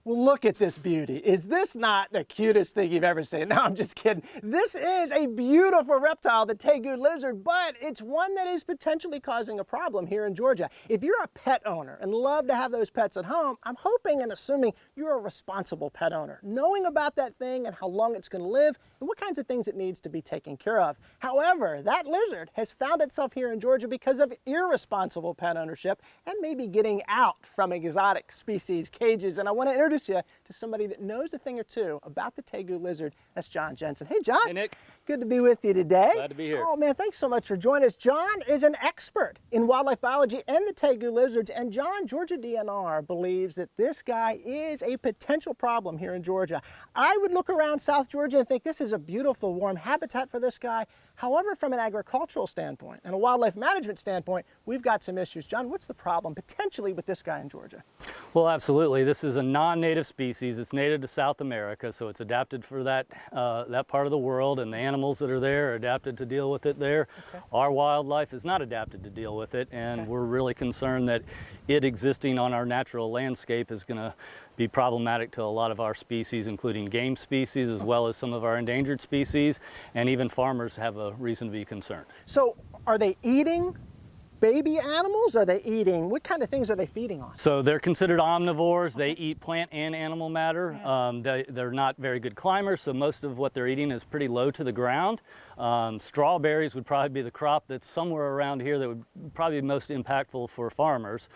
Well, look at this beauty. Is this not the cutest thing you've ever seen? No, I'm just kidding. This is a beautiful reptile, the tegu lizard, but it's one that is potentially causing a problem here in Georgia. If you're a pet owner and love to have those pets at home, I'm hoping and assuming you're a responsible pet owner, knowing about that thing and how long it's going to live and what kinds of things it needs to be taken care of. However, that lizard has found itself here in Georgia because of irresponsible pet ownership and maybe getting out from exotic species cages. And I want to introduce you to somebody that knows a thing or two about the tegu lizard. That's John Jensen. Hey, John. Hey, Nick. Good to be with you today. Glad to be here. Oh, man, thanks so much for joining us. John is an expert in wildlife biology and the tegu lizards. And John, Georgia DNR believes that this guy is a potential problem here in Georgia. I would look around South Georgia and think this is a beautiful, warm habitat for this guy. However, from an agricultural standpoint and a wildlife management standpoint, we've got some issues. John, what's the problem potentially with this guy in Georgia? Well, absolutely. This is a non-native species. It's native to South America, so it's adapted for that part of the world, and the animals that are there are adapted to deal with it there. Okay. Our wildlife is not adapted to deal with it, and we're really concerned that it existing on our natural landscape is going to be problematic to a lot of our species, including game species, as well as some of our endangered species, and even farmers have a reason to be concerned. So are they eating baby animals? Are they eating, what kind of things are they feeding on? So they're considered omnivores. They eat plant and animal matter. They're not very good climbers, so most of what they're eating is pretty low to the ground. Strawberries would probably be the crop that's somewhere around here that would probably be most impactful for farmers.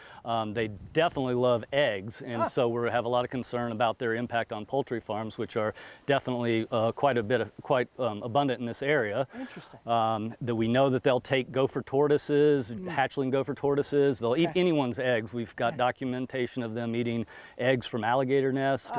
They definitely love eggs, and so we have a lot of concern about their impact on poultry farms, which are definitely quite abundant in this area. Interesting. That we know that they'll take gopher tortoises, hatchling gopher tortoises. They'll eat anyone's eggs. We've got documentation of them eating eggs from alligator nest.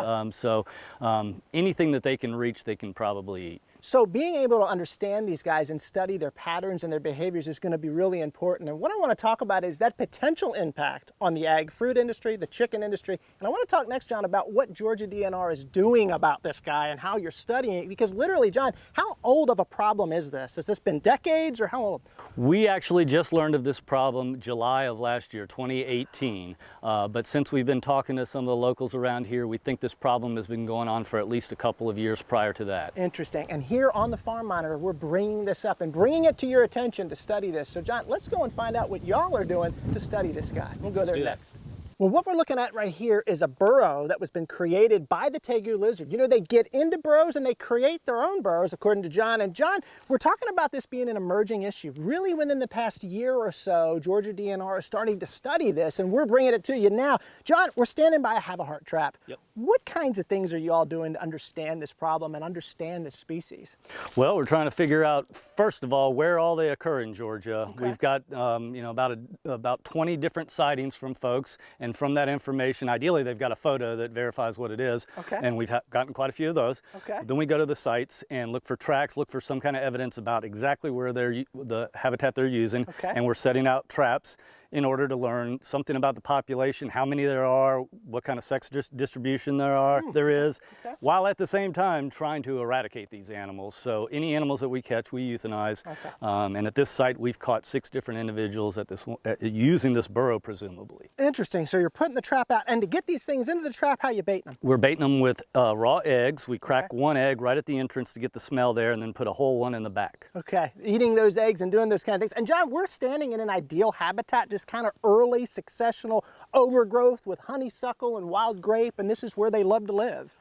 Anything that they can reach, they can probably eat. So being able to understand these guys and study their patterns and their behaviors is going to be really important. And what I want to talk about is that potential impact on the ag fruit industry, the chicken industry. And I want to talk next, John, about what Georgia DNR is doing about this guy and how you're studying it. Because literally, John, how old of a problem is this? Has this been decades or how old? We actually just learned of this problem July of last year, 2018. But since we've been talking to some of the locals around here, we think this problem has been going on for at least a couple of years prior to that. Interesting. And here on the Farm Monitor, we're bringing this up and bringing it to your attention to study this. So John, let's go and find out what y'all are doing to study this guy. We'll go there next. Well, what we're looking at right here is a burrow that was been created by the tegu lizard. You know, they get into burrows and they create their own burrows, according to John. And John, we're talking about this being an emerging issue. Really, within the past year or so, Georgia DNR is starting to study this, and we're bringing it to you now. John, we're standing by a have-a-heart trap. Yep. What kinds of things are you all doing to understand this problem and understand this species? Well, we're trying to figure out, first of all, where all they occur in Georgia. Okay. We've got about 20 different sightings from folks, and from that information, ideally they've got a photo that verifies what it is. Okay. And we've gotten quite a few of those. Okay. Then we go to the sites and look for tracks, look for some kind of evidence about exactly where the habitat they're using. Okay. And we're setting out traps in order to learn something about the population, how many there are, what kind of sex distribution there is, while at the same time trying to eradicate these animals. So any animals that we catch, we euthanize. Okay. And at this site, we've caught 6 different individuals at this using this burrow, presumably. Interesting. So you're putting the trap out, and to get these things into the trap, how you baiting them? We're baiting them with raw eggs. We crack one egg right at the entrance to get the smell there, and then put a whole one in the back. Okay. Eating those eggs and doing those kind of things. And John, we're standing in an ideal habitat, just kind of early successional overgrowth with honeysuckle and wild grape, and this is where they love to live.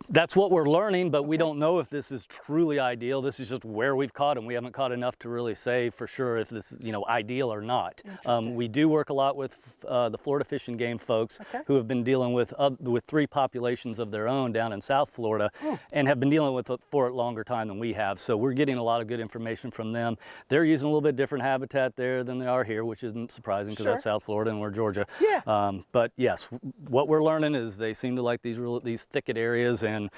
That's what we're learning, but we don't know if this is truly ideal. This is just where we've caught them. We haven't caught enough to really say for sure if this is, ideal or not. We do work a lot with the Florida Fish and Game folks who have been dealing with 3 populations of their own down in South Florida and have been dealing with it for a longer time than we have. So we're getting a lot of good information from them. They're using a little bit different habitat there than they are here, which isn't surprising because that's South Florida and we're Georgia. Yeah. But yes, what we're learning is they seem to like these thicket areas and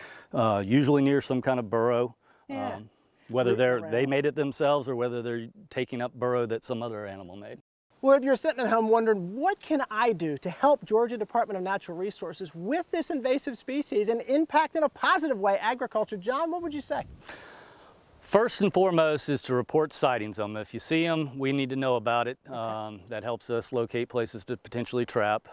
usually near some kind of burrow. Yeah. Whether they made it themselves or whether they're taking up burrow that some other animal made. Well, if you're sitting at home wondering, what can I do to help Georgia Department of Natural Resources with this invasive species and impact in a positive way agriculture, John, what would you say? First and foremost is to report sightings of them. If you see them, we need to know about it. That helps us locate places to potentially trap.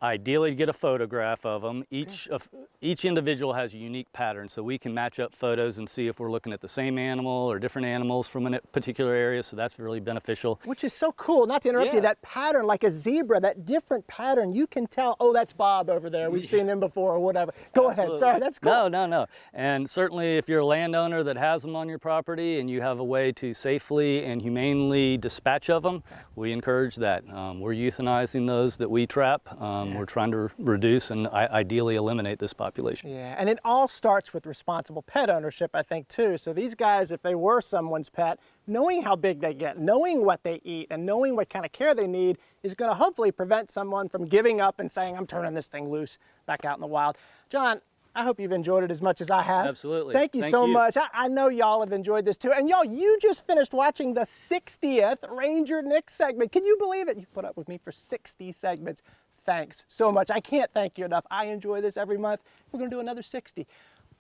Ideally, get a photograph of them. Each individual has a unique pattern, so we can match up photos and see if we're looking at the same animal or different animals from a particular area, so that's really beneficial. Which is so cool, not to interrupt you, that pattern, like a zebra, that different pattern, you can tell, oh, that's Bob over there, we've seen him before or whatever. Go ahead, sorry, that's cool. No. And certainly if you're a landowner that has them on your property and you have a way to safely and humanely dispatch of them, we encourage that. We're euthanizing those that we trap. We're trying to reduce and ideally eliminate this population. Yeah, and it all starts with responsible pet ownership, I think, too. So these guys, if they were someone's pet, knowing how big they get, knowing what they eat, and knowing what kind of care they need is going to hopefully prevent someone from giving up and saying, I'm turning this thing loose back out in the wild. John, I hope you've enjoyed it as much as I have. Absolutely. Thank you so much. I know y'all have enjoyed this too. And y'all, you just finished watching the 60th Ranger Nick segment. Can you believe it? You put up with me for 60 segments. Thanks so much. I can't thank you enough. I enjoy this every month. We're going to do another 60.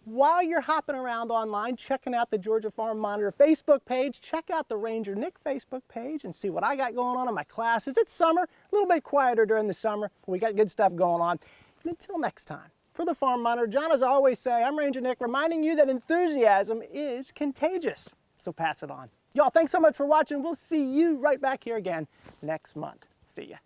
While you're hopping around online, checking out the Georgia Farm Monitor Facebook page, check out the Ranger Nick Facebook page and see what I got going on in my classes. It's summer, a little bit quieter during the summer. We got good stuff going on. And until next time, for the Farm Monitor, John, as I always say, I'm Ranger Nick, reminding you that enthusiasm is contagious. So pass it on. Y'all, thanks so much for watching. We'll see you right back here again next month. See ya.